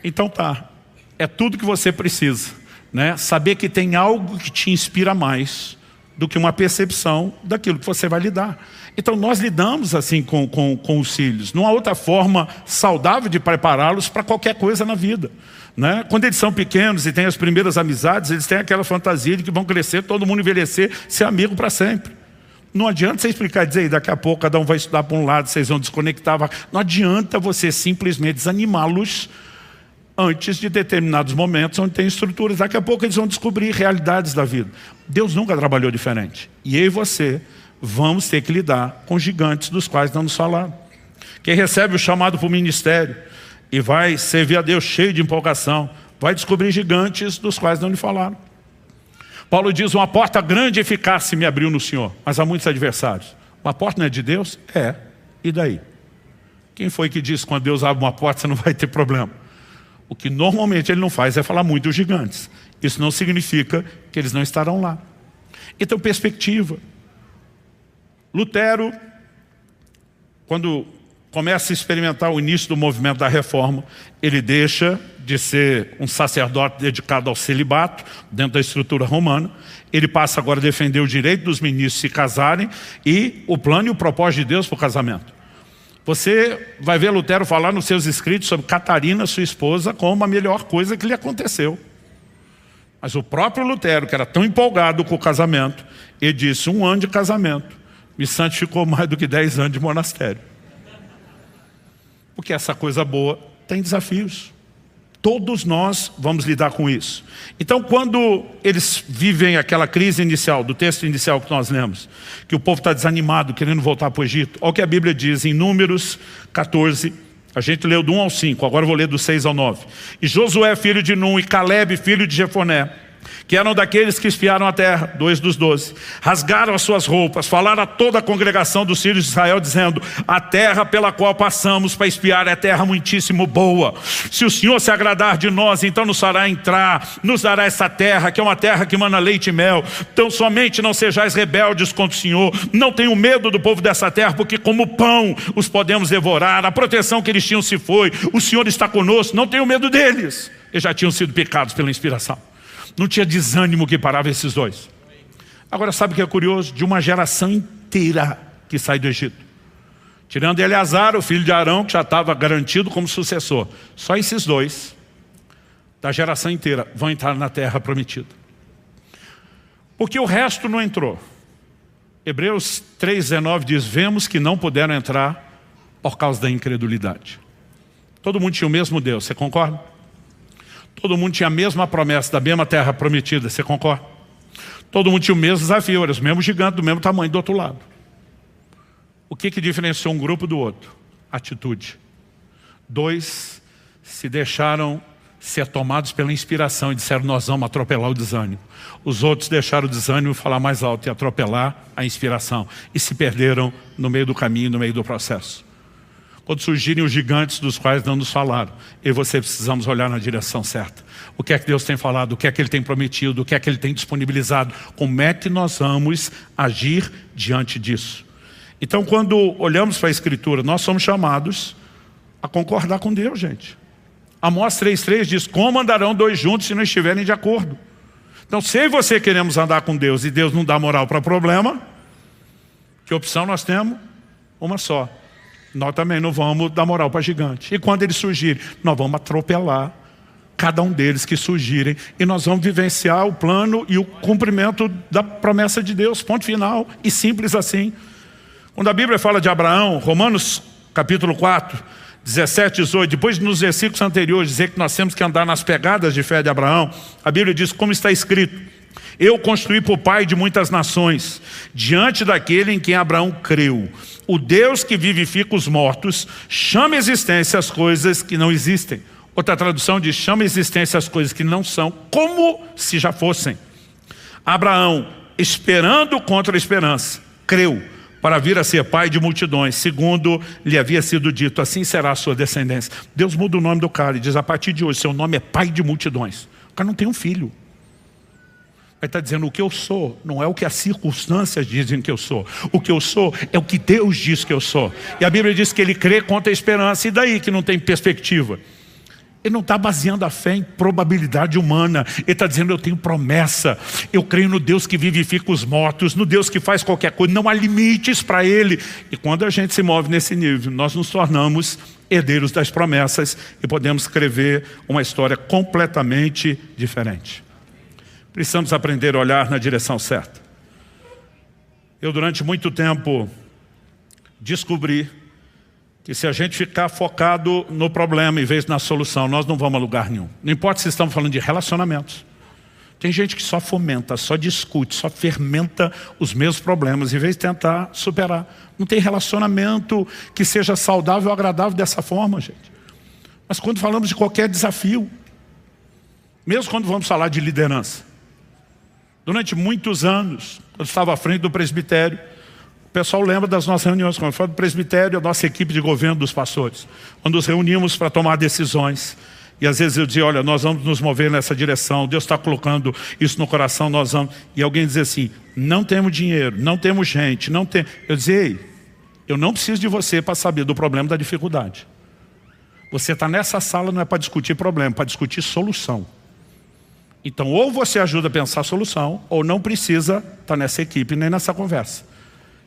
Então tá. É tudo que você precisa, né? Saber que tem algo que te inspira mais do que uma percepção daquilo que você vai lidar. Então nós lidamos assim com os filhos. Não há outra forma saudável de prepará-los para qualquer coisa na vida, né? Quando eles são pequenos e têm as primeiras amizades, eles têm aquela fantasia de que vão crescer, todo mundo envelhecer, ser amigo para sempre. Não adianta você explicar e dizer, daqui a pouco cada um vai estudar para um lado, vocês vão desconectar. Não adianta você simplesmente desanimá-los antes de determinados momentos onde tem estruturas. Daqui a pouco eles vão descobrir realidades da vida. Deus nunca trabalhou diferente. E eu e você vamos ter que lidar com gigantes dos quais não nos falaram. Quem recebe o chamado para o ministério e vai servir a Deus cheio de empolgação, vai descobrir gigantes dos quais não lhe falaram. Paulo diz, uma porta grande e eficaz se me abriu no Senhor, mas há muitos adversários. Uma porta não é de Deus? É. E daí? Quem foi que disse que quando Deus abre uma porta você não vai ter problema? O que normalmente ele não faz é falar muito dos gigantes. Isso não significa que eles não estarão lá. Então, perspectiva. Lutero, quando começa a experimentar o início do movimento da reforma, ele deixa de ser um sacerdote dedicado ao celibato, dentro da estrutura romana. Ele passa agora a defender o direito dos ministros se casarem e o plano e o propósito de Deus para o casamento. Você vai ver Lutero falar nos seus escritos sobre Catarina, sua esposa, como a melhor coisa que lhe aconteceu. Mas o próprio Lutero, que era tão empolgado com o casamento, ele disse, 1 ano de casamento me santificou mais do que 10 anos de monastério. Porque essa coisa boa tem desafios. Todos nós vamos lidar com isso. Então, quando eles vivem aquela crise inicial, do texto inicial que nós lemos, que o povo está desanimado, querendo voltar para o Egito, olha o que a Bíblia diz em Números 14, a gente leu do 1 ao 5, agora eu vou ler do 6 ao 9. E Josué, filho de Nun, e Caleb, filho de Jefoné, que eram daqueles que espiaram a terra, 2 dos 12, rasgaram as suas roupas, falaram a toda a congregação dos filhos de Israel, dizendo, a terra pela qual passamos para espiar é terra muitíssimo boa. Se o Senhor se agradar de nós, então nos fará entrar, nos dará essa terra, que é uma terra que mana leite e mel. Então somente não sejais rebeldes contra o Senhor, não tenham medo do povo dessa terra, porque como pão os podemos devorar, a proteção que eles tinham se foi, o Senhor está conosco, não tenham medo deles. Eles já tinham sido picados pela inspiração. Não tinha desânimo que parava esses dois. Agora sabe o que é curioso? De uma geração inteira que sai do Egito, tirando Eleazar, o filho de Arão, que já estava garantido como sucessor, só esses dois da geração inteira vão entrar na terra prometida. Porque o resto não entrou. Hebreus 3,19 diz, vemos que não puderam entrar por causa da incredulidade. Todo mundo tinha o mesmo Deus, você concorda? Todo mundo tinha a mesma promessa da mesma terra prometida, você concorda? Todo mundo tinha o mesmo desafio, era os mesmos gigantes do mesmo tamanho do outro lado. O que diferenciou um grupo do outro? Atitude. 2 se deixaram ser tomados pela inspiração e disseram, nós vamos atropelar o desânimo. Os outros deixaram o desânimo falar mais alto e atropelar a inspiração. E se perderam no meio do caminho, no meio do processo. Quando surgirem os gigantes dos quais não nos falaram, eu e você precisamos olhar na direção certa. O que é que Deus tem falado, o que é que Ele tem prometido, o que é que Ele tem disponibilizado, como é que nós vamos agir diante disso. Então, quando olhamos para a Escritura, nós somos chamados a concordar com Deus, gente. Amós 3,3 diz, como andarão 2 juntos se não estiverem de acordo? Então, se eu e você queremos andar com Deus e Deus não dá moral para problema, que opção nós temos? Uma só. Nós também não vamos dar moral para gigante. E quando eles surgirem, nós vamos atropelar cada um deles que surgirem. E nós vamos vivenciar o plano e o cumprimento da promessa de Deus. Ponto final. E simples assim. Quando a Bíblia fala de Abraão, Romanos capítulo 4, 17, 18, depois nos versículos anteriores dizer que nós temos que andar nas pegadas de fé de Abraão, a Bíblia diz como está escrito, eu construí por pai de muitas nações, diante daquele em quem Abraão creu. O Deus que vivifica os mortos, chama à existência as coisas que não existem. Outra tradução diz, chama à existência as coisas que não são, como se já fossem. Abraão, esperando contra a esperança, creu, para vir a ser pai de multidões, segundo lhe havia sido dito, assim será a sua descendência. Deus muda o nome do cara e diz, a partir de hoje, seu nome é pai de multidões. O cara não tem um filho. Ele está dizendo, o que eu sou não é o que as circunstâncias dizem que eu sou. O que eu sou é o que Deus diz que eu sou. E a Bíblia diz que ele crê contra a esperança. E daí que não tem perspectiva? Ele não está baseando a fé em probabilidade humana. Ele está dizendo, eu tenho promessa. Eu creio no Deus que vivifica os mortos, no Deus que faz qualquer coisa. Não há limites para Ele. E quando a gente se move nesse nível, nós nos tornamos herdeiros das promessas e podemos escrever uma história completamente diferente. Precisamos aprender a olhar na direção certa. Eu, durante muito tempo, descobri que se a gente ficar focado no problema em vez de na solução, nós não vamos a lugar nenhum. Não importa se estamos falando de relacionamentos. Tem gente que só fomenta, só discute, só fermenta os mesmos problemas, em vez de tentar superar. Não tem relacionamento que seja saudável ou agradável dessa forma, gente. Mas quando falamos de qualquer desafio, mesmo quando vamos falar de liderança, durante muitos anos, eu estava à frente do presbitério. O pessoal lembra das nossas reuniões, quando eu falo do presbitério, a nossa equipe de governo dos pastores, quando nos reunimos para tomar decisões. E às vezes eu dizia, olha, nós vamos nos mover nessa direção, Deus está colocando isso no coração, nós vamos. E alguém dizia assim, não temos dinheiro, não temos gente, não tem. Eu dizia, ei, eu não preciso de você para saber do problema da dificuldade. Você está nessa sala não é para discutir problema, é para discutir solução. Então, ou você ajuda a pensar a solução, ou não precisa estar nessa equipe nem nessa conversa.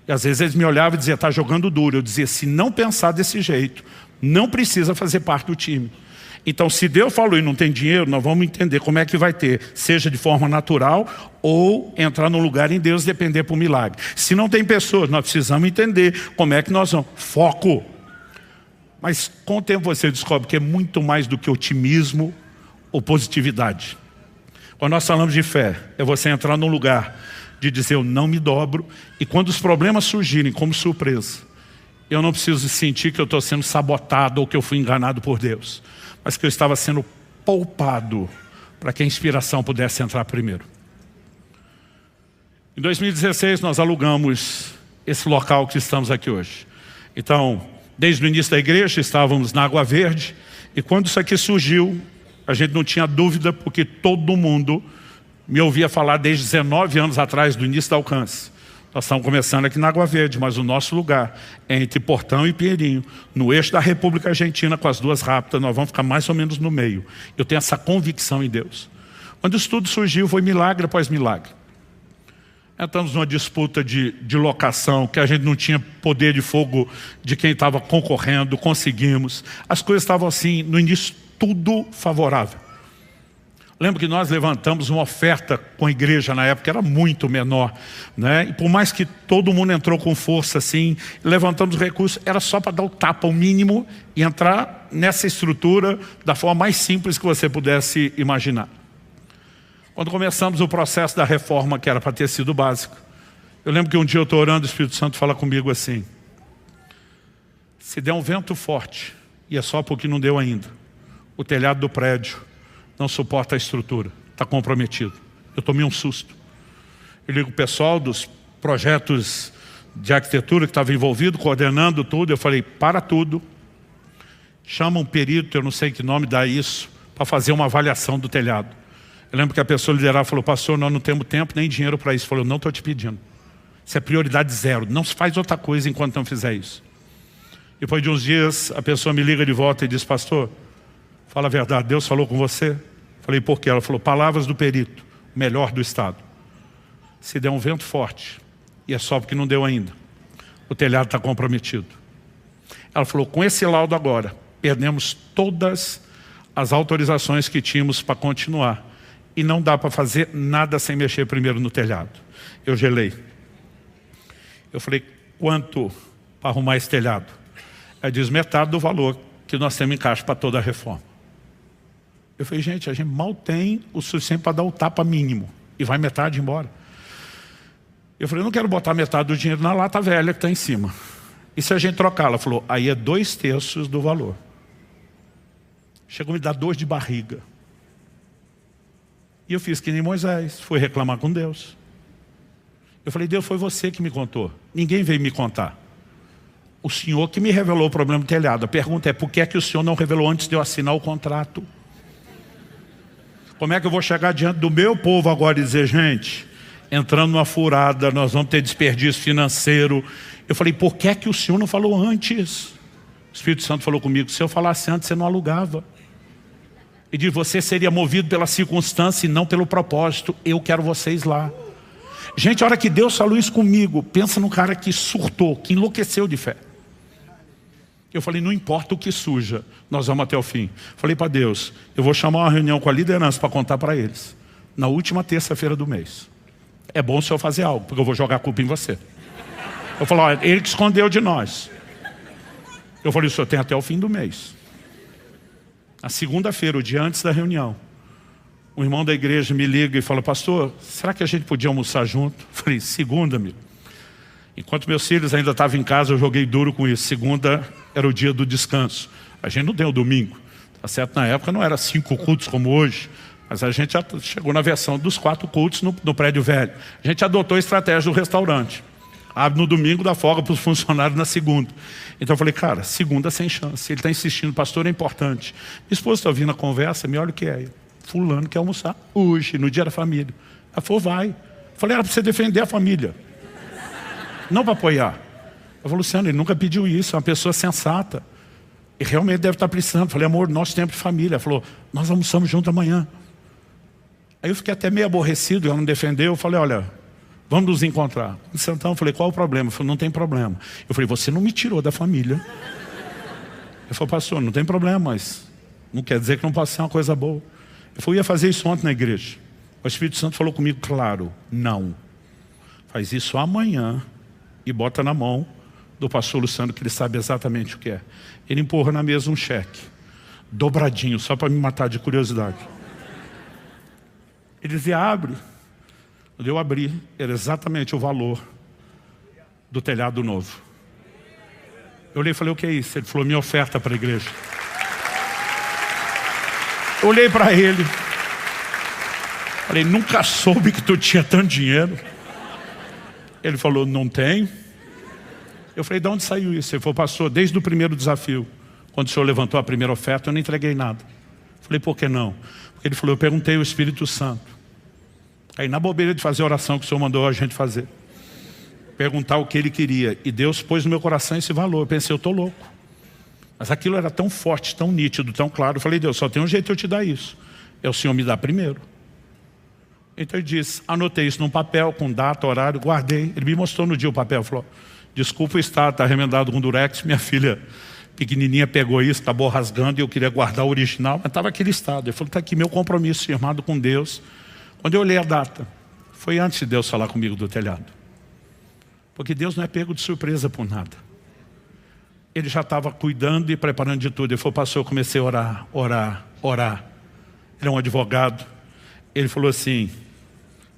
E às vezes eles me olhavam e diziam, está jogando duro. Eu dizia, se não pensar desse jeito, não precisa fazer parte do time. Então, se Deus falou e não tem dinheiro, nós vamos entender como é que vai ter, seja de forma natural ou entrar no lugar em Deus e depender por milagre. Se não tem pessoas, nós precisamos entender como é que nós vamos. Foco. Mas com o tempo você descobre que é muito mais do que otimismo ou positividade. Quando nós falamos de fé, é você entrar num lugar de dizer, eu não me dobro, e quando os problemas surgirem como surpresa, eu não preciso sentir que eu estou sendo sabotado ou que eu fui enganado por Deus, mas que eu estava sendo poupado para que a inspiração pudesse entrar primeiro. Em 2016 nós alugamos esse local que estamos aqui hoje. Então, desde o início da igreja estávamos na Água Verde, e quando isso aqui surgiu, a gente não tinha dúvida, porque todo mundo me ouvia falar desde 19 anos atrás, do início do alcance. Nós estamos começando aqui na Água Verde, mas o nosso lugar é entre Portão e Pinheirinho, no eixo da República Argentina, com as duas rápidas, nós vamos ficar mais ou menos no meio. Eu tenho essa convicção em Deus. Quando isso tudo surgiu, foi milagre após milagre. Entramos numa disputa de locação, que a gente não tinha poder de fogo de quem estava concorrendo, conseguimos. As coisas estavam assim, no início, tudo favorável. Lembro que nós levantamos uma oferta com a igreja na época, era muito menor, né? E por mais que todo mundo entrou com força assim, levantamos recursos, era só para dar o tapa, o mínimo, e entrar nessa estrutura da forma mais simples que você pudesse imaginar. Quando começamos o processo da reforma, que era para ter sido básico, eu lembro que um dia eu estou orando, o Espírito Santo fala comigo assim, se der um vento forte, e é só porque não deu ainda, o telhado do prédio não suporta a estrutura, está comprometido. Eu tomei um susto. Eu ligo o pessoal dos projetos de arquitetura que estava envolvido, coordenando tudo. Eu falei, para tudo, chama um perito, eu não sei que nome dá isso, para fazer uma avaliação do telhado. Eu lembro que a pessoa liderava falou, pastor, nós não temos tempo nem dinheiro para isso. Eu falei, eu não estou te pedindo. Isso é prioridade zero, não se faz outra coisa enquanto não fizer isso. Depois de uns dias, a pessoa me liga de volta e diz, pastor, fala a verdade, Deus falou com você? Falei, por quê? Ela falou, palavras do perito, melhor do estado. Se der um vento forte, e é só porque não deu ainda, o telhado está comprometido. Ela falou, com esse laudo agora, perdemos todas as autorizações que tínhamos para continuar. E não dá para fazer nada sem mexer primeiro no telhado. Eu gelei. Eu falei, quanto para arrumar esse telhado? Ela diz, metade do valor que nós temos em caixa para toda a reforma. Eu falei, gente, a gente mal tem o suficiente para dar o tapa mínimo. E vai metade embora. Eu falei, eu não quero botar metade do dinheiro na lata velha que está em cima. E se a gente trocar? Ela falou, aí é 2/3 do valor. Chegou a me dar dor de barriga. E eu fiz que nem Moisés, fui reclamar com Deus. Eu falei, Deus, foi você que me contou. Ninguém veio me contar. O Senhor que me revelou o problema do telhado. A pergunta é, por que é que o Senhor não revelou antes de eu assinar o contrato? Como é que eu vou chegar diante do meu povo agora e dizer, gente, entrando numa furada, nós vamos ter desperdício financeiro. Eu falei, por que é que o Senhor não falou antes? O Espírito Santo falou comigo, se eu falasse antes, você não alugava. E diz, você seria movido pela circunstância e não pelo propósito. Eu quero vocês lá. Gente, a hora que Deus falou isso comigo, pensa num cara que surtou, que enlouqueceu de fé. Eu falei, não importa o que suja, nós vamos até o fim. Falei para Deus, eu vou chamar uma reunião com a liderança para contar para eles. Na última terça-feira do mês. É bom o senhor fazer algo, porque eu vou jogar a culpa em você. Eu falei, olha, ele que escondeu de nós. Eu falei, o senhor tem até o fim do mês. Na segunda-feira, o dia antes da reunião, um irmão da igreja me liga e fala, pastor, será que a gente podia almoçar junto? Eu falei, segunda, amigo. Enquanto meus filhos ainda estavam em casa, eu joguei duro com isso. Segunda era o dia do descanso. A gente não tem o domingo. Tá certo? Na época não era 5 cultos como hoje, mas a gente já chegou na versão dos 4 cultos no prédio velho. A gente adotou a estratégia do restaurante. Abre no domingo, dá folga para os funcionários na segunda. Então eu falei, cara, segunda sem chance. Ele está insistindo, pastor, é importante. Minha esposa está ouvindo a conversa, me olha o que é. Fulano quer almoçar hoje, no dia da família. Ela falou, vai. Eu falei, era para você defender a família. Não para apoiar. Eu falei, Luciano, ele nunca pediu isso, é uma pessoa sensata. E realmente deve estar precisando. Eu falei, amor, nosso tempo de família. Ela falou, nós almoçamos junto amanhã. Aí eu fiquei até meio aborrecido, ela não defendeu. Eu falei, olha, vamos nos encontrar. Então eu falei, qual o problema? Ele falou, não tem problema. Eu falei, você não me tirou da família. Ele falou, pastor, não tem problema, mas não quer dizer que não possa ser uma coisa boa. Eu falei, eu ia fazer isso ontem na igreja. O Espírito Santo falou comigo, claro, não. Faz isso amanhã e bota na mão do pastor Luciano, que ele sabe exatamente o que é. Ele empurra na mesa um cheque, dobradinho, só para me matar de curiosidade. Ele dizia, abre. Quando eu abri, era exatamente o valor do telhado novo. Eu olhei e falei, o que é isso? Ele falou, minha oferta para a igreja. Eu olhei para ele. Falei, nunca soube que tu tinha tanto dinheiro. Ele falou, não tenho. Eu falei, de onde saiu isso? Ele falou, pastor, desde o primeiro desafio, quando o senhor levantou a primeira oferta, eu não entreguei nada. Falei, por que não? Porque ele falou, eu perguntei ao Espírito Santo. Aí na bobeira de fazer a oração que o senhor mandou a gente fazer, perguntar o que ele queria, e Deus pôs no meu coração esse valor. Eu pensei, eu estou louco. Mas aquilo era tão forte, tão nítido, tão claro. Eu falei, Deus, só tem um jeito de eu te dar isso. É o senhor me dar primeiro. Então ele disse, anotei isso num papel, com data, horário, guardei. Ele me mostrou no dia o papel, falou, desculpa o estado, está remendado com durex, minha filha pequenininha pegou isso, acabou rasgando e eu queria guardar o original, mas estava aquele estado. Ele falou, está aqui meu compromisso firmado com Deus. Quando eu olhei a data, foi antes de Deus falar comigo do telhado. Porque Deus não é pego de surpresa por nada. Ele já estava cuidando e preparando de tudo. Ele falou, pastor, eu comecei a orar, orar, orar. Ele é um advogado. Ele falou assim,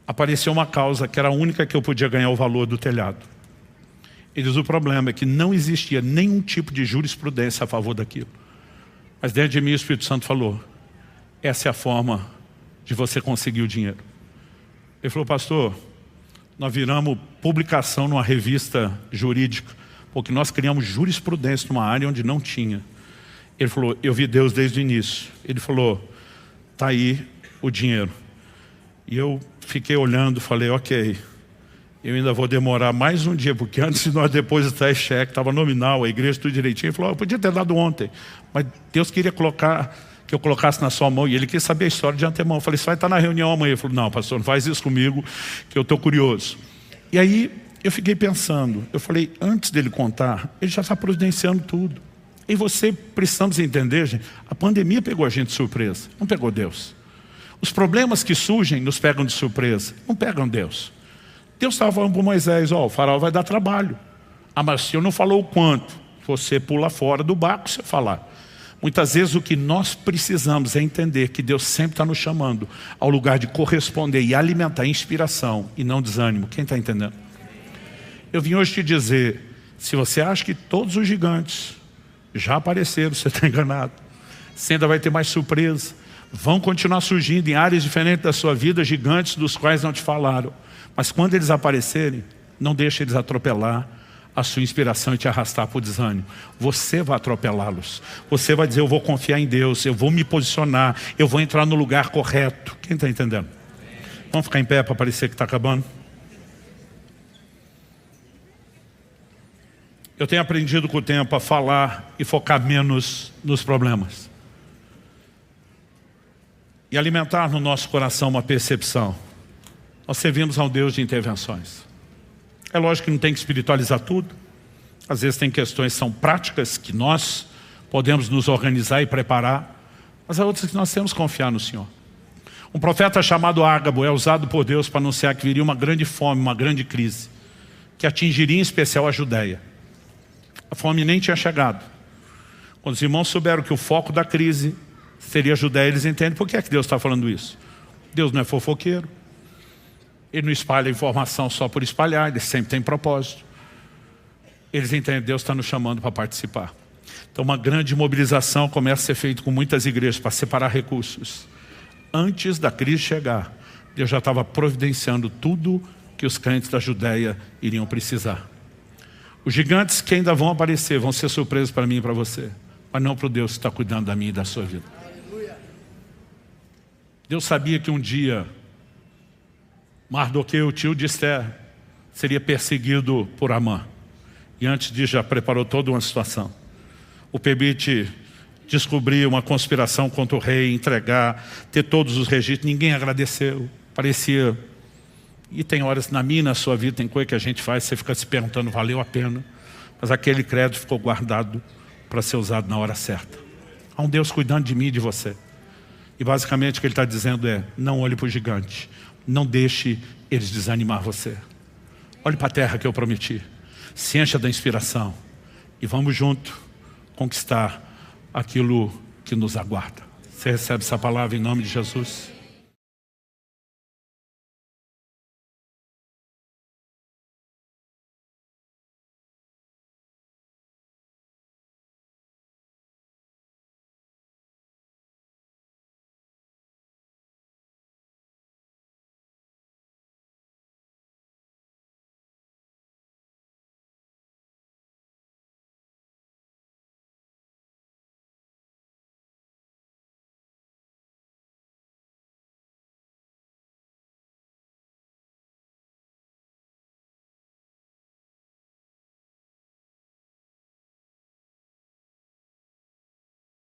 apareceu uma causa que era a única que eu podia ganhar o valor do telhado. Ele diz, o problema é que não existia nenhum tipo de jurisprudência a favor daquilo. Mas dentro de mim o Espírito Santo falou, essa é a forma de você conseguir o dinheiro. Ele falou, pastor, nós viramos publicação numa revista jurídica, porque nós criamos jurisprudência numa área onde não tinha. Ele falou, eu vi Deus desde o início. Ele falou, está aí o dinheiro. E eu fiquei olhando, falei, ok, eu ainda vou demorar mais um dia, porque antes de nós depositar esse cheque, estava nominal, a igreja tudo direitinho. Ele falou, eu podia ter dado ontem, mas Deus queria que eu colocasse na sua mão, e ele queria saber a história de antemão. Eu falei, você vai estar na reunião amanhã. Ele falou, não, pastor, não faz isso comigo, que eu estou curioso. E aí eu fiquei pensando, eu falei, antes dele contar, ele já está providenciando tudo. E você, precisamos entender, gente, a pandemia pegou a gente de surpresa, não pegou Deus. Os problemas que surgem nos pegam de surpresa, não pegam Deus. Deus estava falando para Moisés, ó, o faraó vai dar trabalho. Ah, mas o senhor não falou o quanto. Você pula fora do barco se eu falar. Muitas vezes o que nós precisamos é entender que Deus sempre está nos chamando ao lugar de corresponder e alimentar inspiração e não desânimo. Quem está entendendo? Eu vim hoje te dizer, se você acha que todos os gigantes já apareceram, você está enganado. Você ainda vai ter mais surpresa. Vão continuar surgindo em áreas diferentes da sua vida, gigantes dos quais não te falaram. Mas quando eles aparecerem, não deixe eles atropelar a sua inspiração e te arrastar para o desânimo. Você vai atropelá-los. Você vai dizer, eu vou confiar em Deus, eu vou me posicionar, eu vou entrar no lugar correto. Quem está entendendo? Vamos ficar em pé para parecer que está acabando? Eu tenho aprendido com o tempo a falar e focar menos nos problemas. e alimentar no nosso coração uma percepção. Nós servimos a um Deus de intervenções. É lógico que não tem que espiritualizar tudo. Às vezes tem questões que são práticas, que nós podemos nos organizar e preparar, mas há outras que nós temos que confiar no Senhor. Um profeta chamado Ágabo é usado por Deus para anunciar que viria uma grande fome, uma grande crise, que atingiria em especial a Judeia. A fome nem tinha chegado. Quando os irmãos souberam que o foco da crise seria a Judeia, eles entendem por que é que Deus está falando isso. Deus não é fofoqueiro. Ele não espalha informação só por espalhar, ele sempre tem propósito. Eles entendem que Deus está nos chamando para participar. Então uma grande mobilização começa a ser feita com muitas igrejas para separar recursos. Antes da crise chegar, Deus já estava providenciando tudo que os crentes da Judeia iriam precisar. Os gigantes que ainda vão aparecer vão ser surpresos para mim e para você, mas não para o Deus que está cuidando da minha e da sua vida. Deus sabia que um dia Mardoqueu, o tio de Esther, seria perseguido por Amã. E antes disso já preparou toda uma situação. O permite descobrir uma conspiração contra o rei, entregar, ter todos os registros. Ninguém agradeceu. Parecia... E tem horas na minha e na sua vida, tem coisa que a gente faz, você fica se perguntando, valeu a pena. Mas aquele crédito ficou guardado para ser usado na hora certa. Há um Deus cuidando de mim e de você. E basicamente o que ele está dizendo é, não olhe para o gigante. Não deixe eles desanimar você. Olhe para a terra que eu prometi. Se encha da inspiração. E vamos junto conquistar aquilo que nos aguarda. Você recebe essa palavra em nome de Jesus?